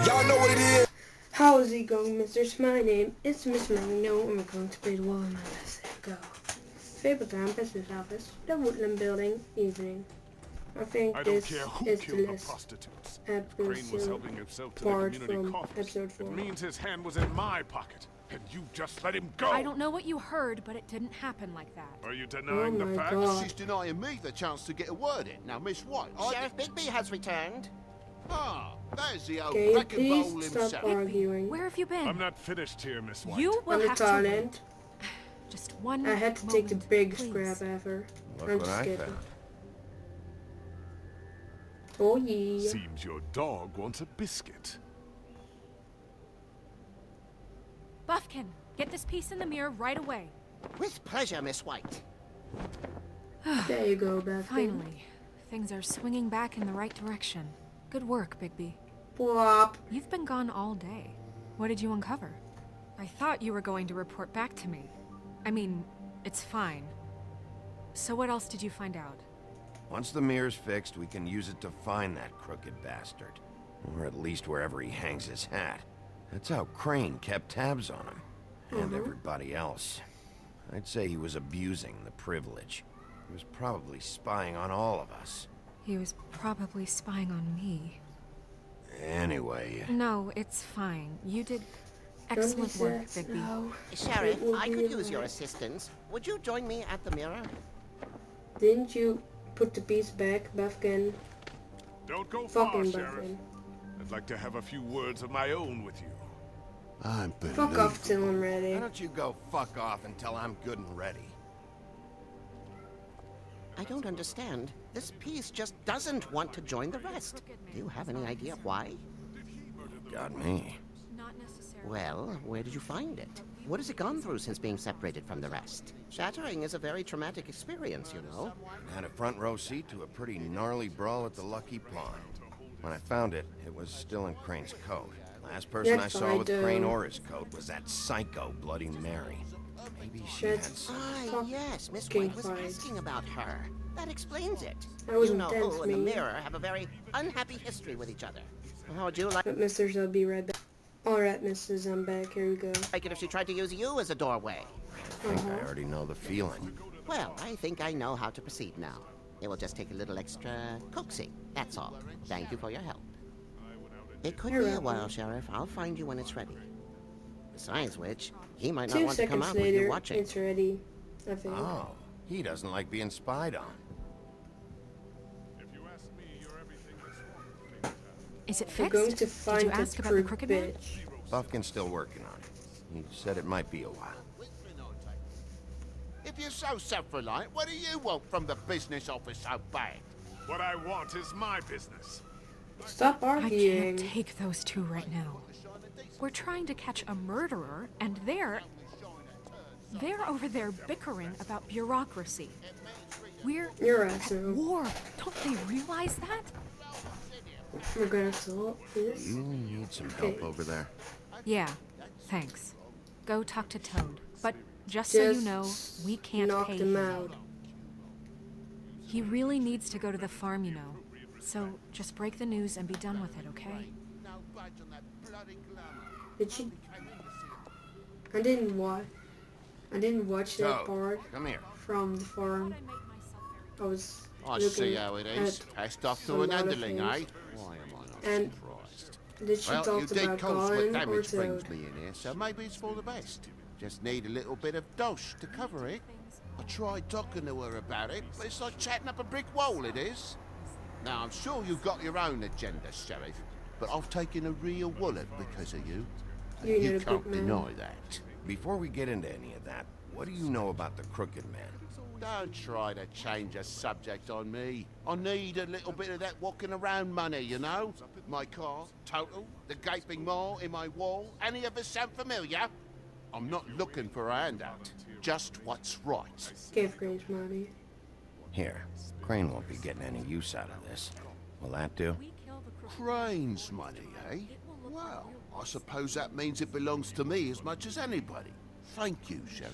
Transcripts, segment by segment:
Y'all know what it is. How is it going, misters? My name is Miss Magno, and we're going to play the Wall in my Let's Go. Fable Town Business Office, the Woodland Building, evening. I think I don't this care who is the killed the last prostitutes. If Crane was episode helping himself to the part community from coffers, episode 4. it means his hand was in my pocket, and you just let him go. I don't know what you heard, but it didn't happen like that. Are you denying Oh the my facts? God. She's denying me the chance to get a word in. Now, Miss White, Sheriff Bigby has returned. Ah, there's the old Okay, wrecking ball please himself. stop arguing. Where have you been? I'm not finished here, Miss White. You will On the have to toilet. wait. Just one I had to take the moment, biggest please. grab ever. Look I'm what just I kidding. found. Oh yeah. Seems your dog wants a biscuit. Buffkin, get this piece in the mirror right away. With pleasure, Miss White. There you go, Beth. Finally, things are swinging back in the right direction. Good work, Bigby. Plop. You've been gone all day. What did you uncover? I thought you were going to report back to me. I mean, it's fine. So what else did you find out? Once the mirror's fixed, we can use it to find that crooked bastard. Or at least wherever he hangs his hat. That's how Crane kept tabs on him. And everybody else. I'd say he was abusing the privilege. He was probably spying on all of us. He was probably spying on me. Anyway, No, it's fine. You did Don't be excellent work, sad Bigby. now. Sheriff, It will I be could use your alright. assistance. Would you join me at the mirror? Didn't you put the piece back, Buffkin? Don't go far, Fucking Sheriff. Buffkin. I'd like to have a few words of my own with you. Fuck off till I'm why ready. don't you go fuck off until I'm good and ready? I don't understand. This piece just doesn't want to join the rest. Do you have any idea why? Got me. Not necessarily. Well, where did you find it? What has it gone through since being separated from the rest? Shattering is a very traumatic experience, you know. Had a front row seat to a pretty gnarly brawl at the Lucky Pond. When I found it, it was still in Crane's coat. Last person I That's saw fine, with dude. Crane or his coat was that psycho Bloody Mary. Maybe she had That's some... Ah, yes, Miss fucking White was fine. asking about her. That explains it. That was You know intense, who and the me. mirror have a very unhappy history with each other. How would you But Misters, I'll be right back. Alright, Mrs. I'm back. Here we go. like it if she tried to use you as a doorway? I think I already know the feeling. Well, I think I know how to proceed now. It will just take a little extra coaxing, that's all. Thank you for your help. It could You're be a welcome. while, Sheriff. I'll find you when it's ready. Besides which, he might not 2 want to come seconds out with you later, watching. it's ready. I think. Oh, he doesn't like being spied on. If you ask me, you're everything that's wrong with Fable Town. Is it We're fixed? going to Did find you the ask about the crooked crooked man? bitch. Buffkin's still working on it. He said it might be a while. If you're so self-reliant, what do you want from the business office so bad? What I want is my business. Stop I arguing. can't take those two right now. We're trying to catch a murderer, and they're over there bickering about bureaucracy. We're You're at awesome. war. Don't they realize that? We're gonna solve this. You need some help Okay. over there? Yeah, thanks. Go talk to Toad. But just so you Just know, we can't knock pay them him. out. He really needs to go to the farm, you know. So just break the news and be done with it, okay? No budge on that bloody glamour. Did she? I didn't watch. I didn't watch that Toad, part come here. from the farm. I was I looking see how it is. at Passed off some to an other underling, eh? things. Why am I not And surprised? Did she Well, you talk did about cause what Colin or damage brings Toad? me in here, so maybe it's for the best. Just need a little bit of dosh to cover it. I tried talking to her about it, but it's like chatting up a brick wall, it is. Now, I'm sure you've got your own agenda, Sheriff, but I've taken a real wallet because of you. And You you need a can't big man. deny that. Before we get into any of that, what do you know about the Crooked Man? Don't try to change a subject on me. I need a little bit of that walking around money, you know? My car, total, the gaping maw in my wall. Any of us sound familiar? I'm not looking for a handout. Just what's right. Give Grace money. Here, Crane won't be getting any use out of this. Will that do? Crane's money, eh? Well, I suppose that means it belongs to me as much as anybody. Thank you, Sheriff.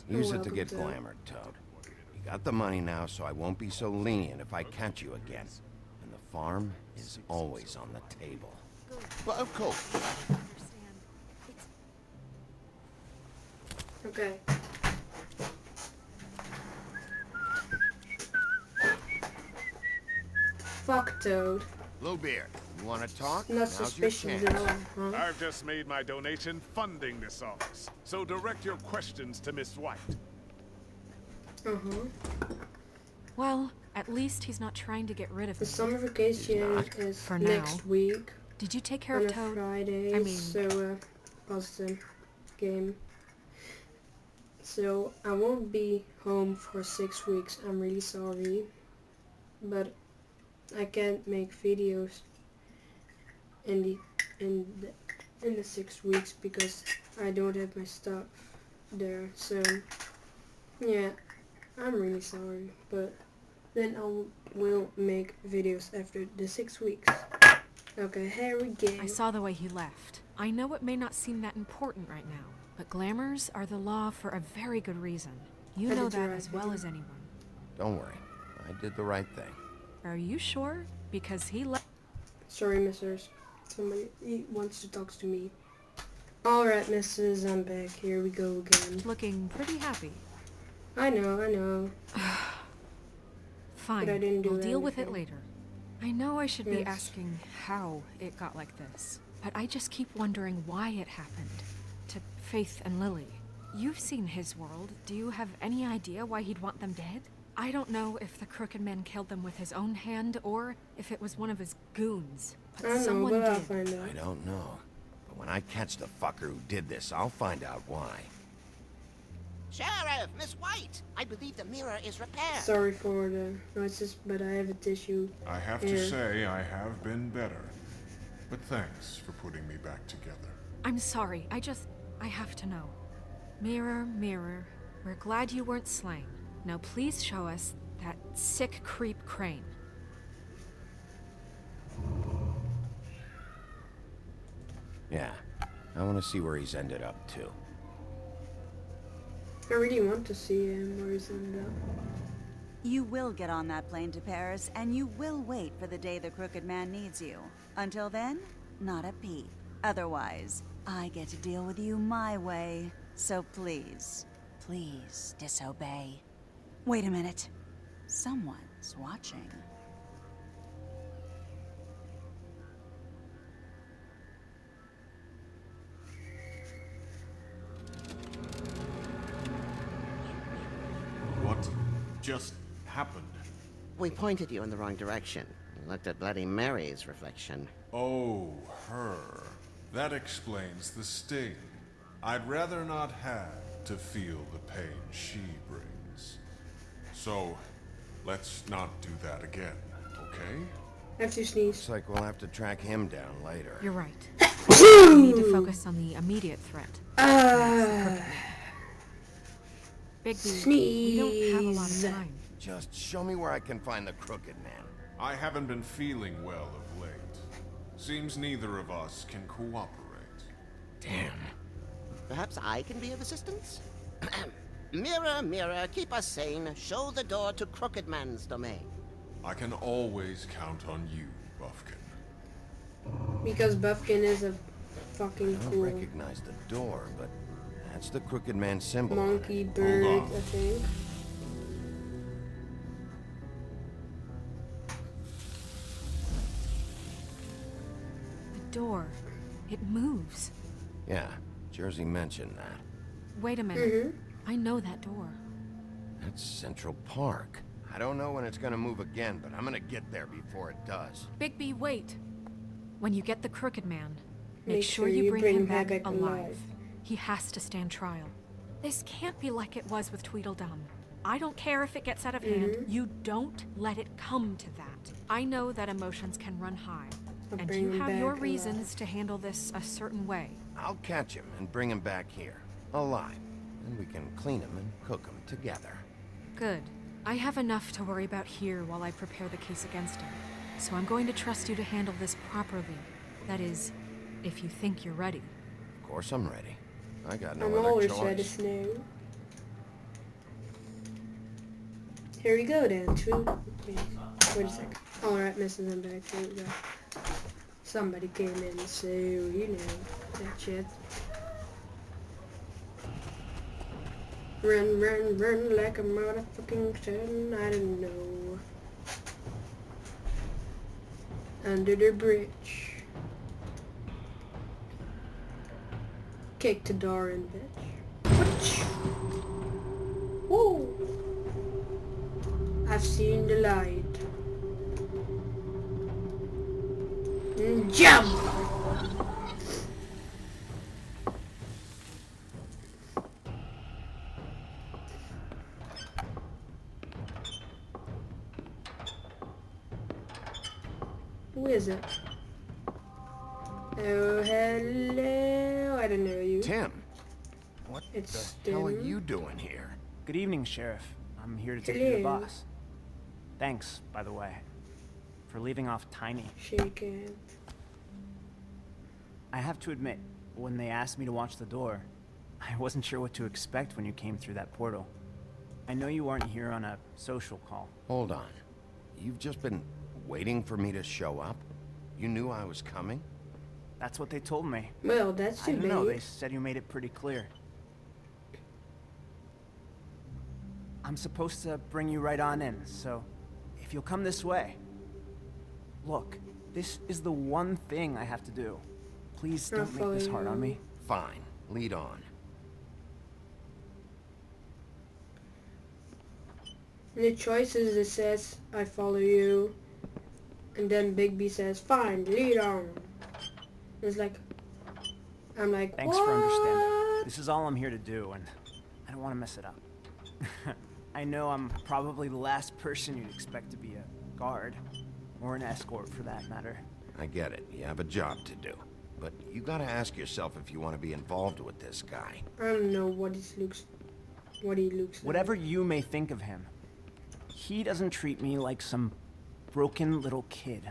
Use it to welcome, get Toad. glamored, Toad. You got the money now, so I won't be so lenient if I catch you again. And the farm is always on the table. good. But of course. Understand? It's Okay. Fuck Toad. Bluebeard, you want to talk? Not Now's your suspicious chance. at all, huh? I've just made my donation funding this office, so direct your questions to Miss White. well, at least he's not trying to get rid of The me. summer vacation is For next now. week Did you take care on of a Toad? Friday, I mean- so pause the game. So I won't be home for 6 weeks. I'm really sorry, but I can't make videos in the 6 weeks because I don't have my stuff there. So yeah, I'm really sorry, but then will make videos after the 6 weeks. Okay, here we go. I saw the way he left. I know it may not seem that important right now, but glamours are the law for a very good reason. You I know did the that right as well thing. as anyone. Don't worry. I did the right thing. Are you sure? Because he left. Sorry, misters. He wants to talk to me. Alright, missus, I'm back. Here we go again. Looking pretty happy. I know. Fine, But I didn't do we'll deal with it anything. later. I know I should be Yes. asking how it got like this, but I just keep wondering why it happened. To Faith and Lily. You've seen his world. Do you have any idea why he'd want them dead? I don't know if the Crooked Man killed them with his own hand or if it was one of his goons, I but don't know, someone but I'll did. find out. I don't know. But when I catch the fucker who did this, I'll find out why. Sheriff, Miss White, I believe the mirror is repaired. Sorry for the noises, but I have a tissue. I have Yeah. to say I have been better. But thanks for putting me back together. I'm sorry, I have to know. Mirror, mirror, we're glad you weren't slain. Now please show us that sick creep Crane. Yeah. I want to see where he's ended up, too. I really want to see him where he's ended up. You will get on that plane to Paris, and you will wait for the day the Crooked Man needs you. Until then, not a peep. Otherwise, I get to deal with you my way. So please, please disobey. Wait a minute. Someone's watching. What just happened? We pointed you in the wrong direction. You looked at Bloody Mary's reflection. Oh, her. That explains the sting. I'd rather not have to feel the pain she brings. So, let's not do that again, okay? I have to sneeze. Looks like we'll have to track him down later. You're right. We need to focus on the immediate threat. Bigby, we don't have a lot of Sneeze. time. Just show me where I can find the Crooked Man. I haven't been feeling well of late. Seems neither of us can cooperate. Damn. Perhaps I can be of assistance? Mirror, mirror, keep us sane. Show the door to Crooked Man's domain. I can always count on you, Buffkin. Because Buffkin is a fucking I don't cool recognize the door, but that's the Crooked Man symbol. on it. monkey bird, on. I think. The door. It moves. Yeah, Jersey mentioned that. Wait a minute. I know that door. That's Central Park. I don't know when it's gonna move again, but I'm gonna get there before it does. Bigby, wait. When you get the Crooked Man, Make make sure sure you you bring bring him him back back alive. alive. He has to stand trial. This can't be like it was with Tweedledum. I don't care if it gets out of hand. You don't let it come to that. I know that emotions can run high, I'll and bring you him have your back reasons to handle this a certain way. I'll catch him and bring him back here, alive. And we can clean him and cook him together. Good. I have enough to worry about here while I prepare the case against him. So I'm going to trust you to handle this properly. That is, if you think you're ready. Of course I'm ready. I got no I'm other always choice. ready, Snow. Here we go then. Wait a sec. Alright, Mrs. I'm back. Here we go. Somebody came in, so you know that shit. Run, run, run like a motherfucking son. I don't know. Under the bridge. Kick the door in, bitch. Woo! I've seen the light. Jump! Who is it? Oh, hello. I don't know you. Tim, what It's the hell are Tim. you doing here? Good evening, Sheriff. I'm here to take you to the Hello. boss. Thanks, by the way, for leaving off Tiny. Shake it. I have to admit, when they asked me to watch the door, I wasn't sure what to expect when you came through that portal. I know you weren't here on a social call. Hold on. You've just been waiting for me to show up? You knew I was coming? That's what they told me. Well, that's I too don't know, they bad. said you made it pretty clear. I'm supposed to bring you right on in, so if you'll come this way. Look, this is the one thing I have to do. Please don't make this hard on me. Fine. Lead on. In the choices it says, I follow you. And then Big B says, fine, lead on. It's like, I'm like, Thanks what? for understanding. This is all I'm here to do, and I don't want to mess it up. I know I'm probably the last person you'd expect to be a guard, or an escort for that matter. I get it. You have a job to do. But you gotta ask yourself if you want to be involved with this guy. I don't know what he looks Whatever like. you may think of him, he doesn't treat me like some broken little kid.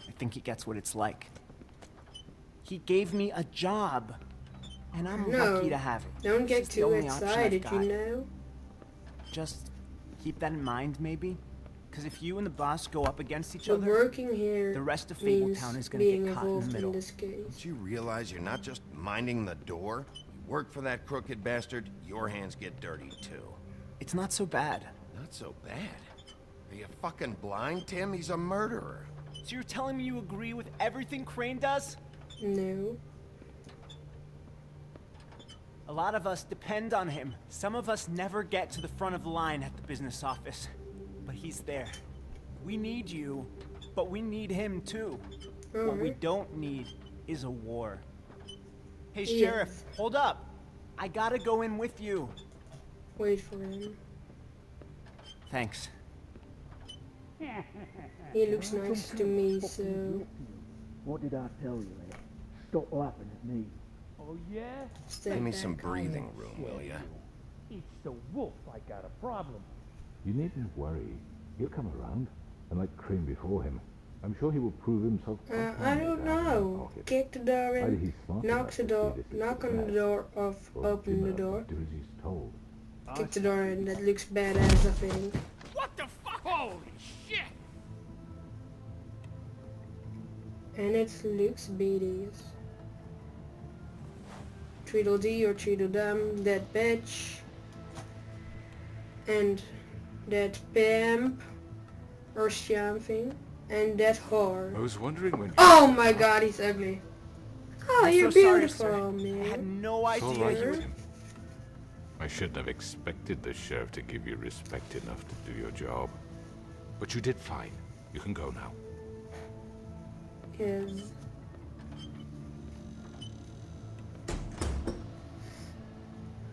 I think he gets what it's like. He gave me a job, and I'm No, lucky to have it. Don't This get is the too only option I've excited, you got. know? Just keep that in mind, maybe? Because if you and the boss go up against each So other, working here the rest of means Fabletown is gonna being get caught in the involved middle. in this case. Don't you realize you're not just minding the door? You work for that crooked bastard, your hands get dirty too. It's not so bad. Not so bad. Are you fucking blind, Tim? He's a murderer. So you're telling me you agree with everything Crane does? No. A lot of us depend on him. Some of us never get to the front of the line at the business office. But he's there. We need you, but we need him too. What we don't need is a war. Hey, Yes. Sheriff, hold up. I gotta go in with you. Wait for him. Thanks. He looks nice to me, so What did I tell you, Ed? Stop laughing at me. Oh, yeah? step Give me back. some breathing room, will ya? It's the wolf I got a problem. You needn't worry. He'll come around, and like Crane before him, I'm sure he will prove himself. I don't know. Kick the door Either in, he's smart knock enough the to door, see this is knock a on the trap, door off, or open the Jimmer door, do as he's told. kick the door in. That looks badass, I think. What the fuck? Holy shit! And it looks badass. Tweedledee or Tweedledum, that bitch. And that pimp. Or something. And that whore. I was wondering when. Oh my god, he's ugly. Oh, I'm you're so sorry, beautiful, sir. I had man. no It's all idea right, you were... Tim. I shouldn't have expected the sheriff to give you respect enough to do your job. But you did fine. You can go now. Yes.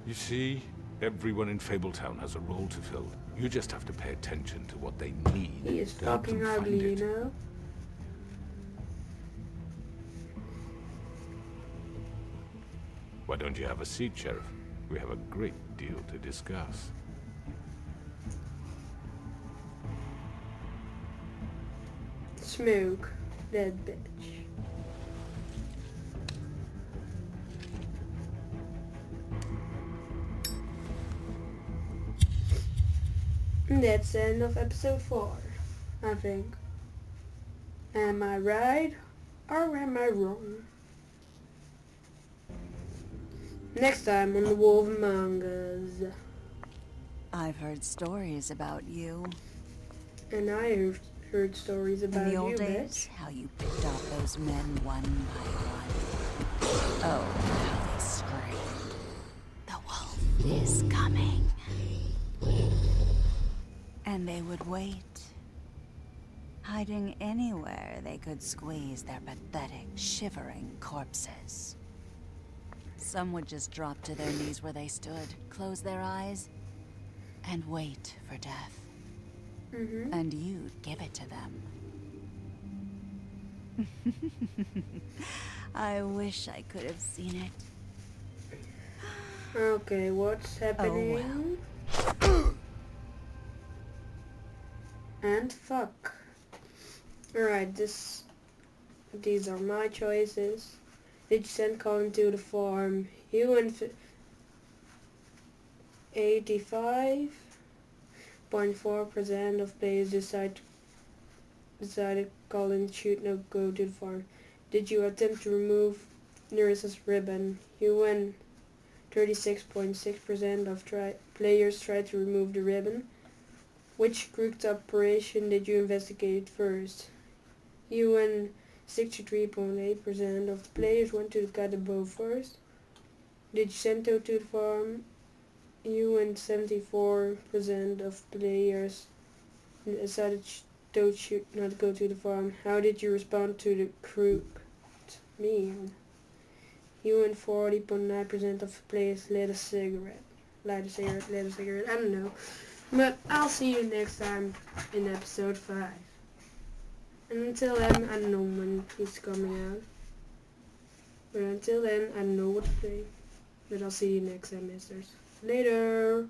You see, everyone in Fabletown has a role to fill. You just have to pay attention to what they need He is to help fucking them find ugly, you it. know? Why don't you have a seat, Sheriff? We have a great deal to discuss. Smoke. That bitch. And that's the end of episode 4, I think. Am I right? Or am I wrong? Next time on The Wolf Among Us. I've heard stories about you. And I have heard stories about In the old you, days, bitch. how you picked off those men one by one. Oh, how they screamed. The wolf is coming. And they would wait, hiding anywhere they could squeeze their pathetic, shivering corpses. Some would just drop to their knees where they stood, close their eyes, and wait for death. And you'd give it to them. I wish I could have seen it. Okay, what's happening? And fuck. Alright, these are my choices. Did you send Colin to the farm? You and 85.4% of players decided Colin should not go to the farm. Did you attempt to remove Neris's ribbon? You and 36.6% of players tried to remove the ribbon. Which crooked operation did you investigate first? You and 63.8% of the players went to cut the bow first. Did you send Toad to the farm? You and 74% of players decided Toad should not go to the farm. How did you respond to the crooked meme? You and 40.9% of players lit a cigarette. I don't know. But I'll see you next time in episode 5. And until then, I don't know when he's coming out. But until then, I don't know what to play. But I'll see you next time, misters. Later!